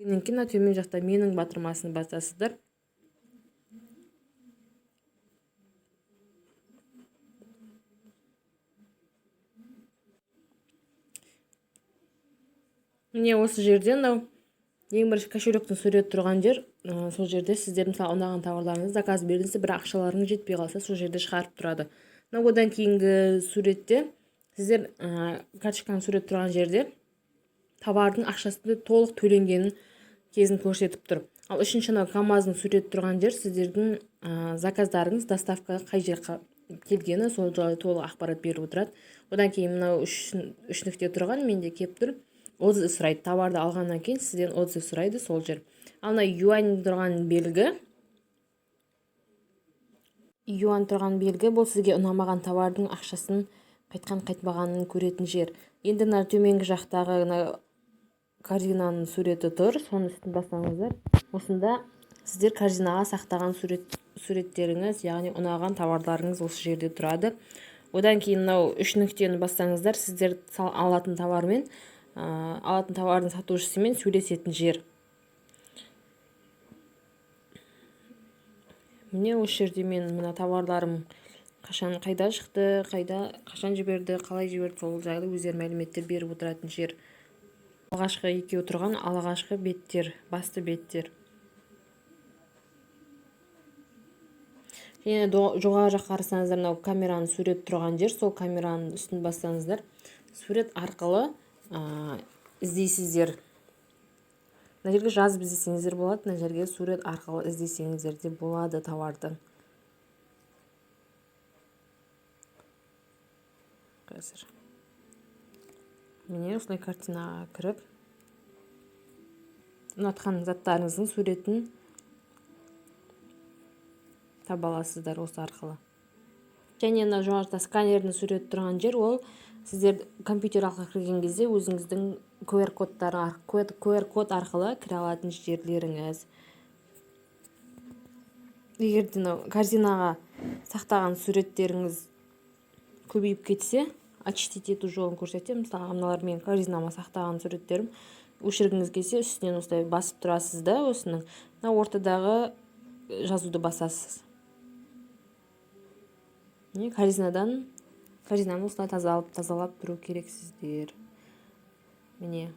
Сенікін төмен жақта менің батырмасын басасыздар. Міне осы жерде мынау ең бірінші кошелектің суреті тұрған жер. Сол жерде сіздер мысалы ұнаған тауарларыңыз заказ бердіңіз, бірақ ақшаларыңыз жетпей қалса сол жерде шығарып тұрады. Одан кейінгі суретте сіздер карточканың суреті тұрған жерде товардың ақшасы толық төленгенін кезін көрсетіп тұр. Ал үшінші КамАЗдың суреті тұрған жер сіздердің заказдарыңыз доставкаға қай жерге келгені, сол жайлы толық ақпарат беріп отырады. Одан кейін мынау үш нүкте тұрған менде келіп тұр. Отзыв сұрайды. Товарды алғаннан кейін сізден отзыв сұрайды, сол жер. Ал юань тұрған белгі бұл сізге ұнамаған товардың ақшасын қайтқан-қайтпағанын көретін жер. Енді төменгі жақтағы корзинаның суреті тұр. Соның үстін бассаңыздар, осында сіздер корзинаға сақтаған суреттеріңіз, яғни ұнаған товарларыңыз осы жерде тұрады. Одан кейін үш нүктені бассаңыздар, сіздер алатын товардың сатушысымен сөйлесетін жер. Міне осы жерде мен мына товарларым қайда шықты, қашан жіберді, қалай жіберді, сол жайлы өздері мәліметтер беріп отыратын жер. Алғашқы екеуі тұрған алғашқы беттер, басты беттер. Және жоғары жаққа қарасаңыздар, мынау камераның суреті тұрған жер, сол камераның үстін бассаңыздар, сурет арқылы іздейсіздер. Мына жерге жазып іздесеңіздер болады, мына жерге сурет арқылы іздесеңіздер де болады товарды. Қазір міне осылай картинаға кіріп, ұнатқан заттарыңыздың суретін таба аласыздар осы арқылы. Және жоғарыда сканердің суреті тұрған жер, ол сіздер компьютер арқылы кірген кезде өзіңіздің QR код арқылы кіре алатын жерлеріңіз. Егер корзинаға сақтаған суреттеріңіз көбейіп кетсе, очистить ету жолын көрсетемін. Мысалы, мыналар мен корзинама сақтаған суреттерім. Өшіргіңіз келсе, үстінен осылай басып тұрасыз да, осының ортадағы жазуды басасыз. Корзинаны осылай тазалап тұру керексіздер. Міне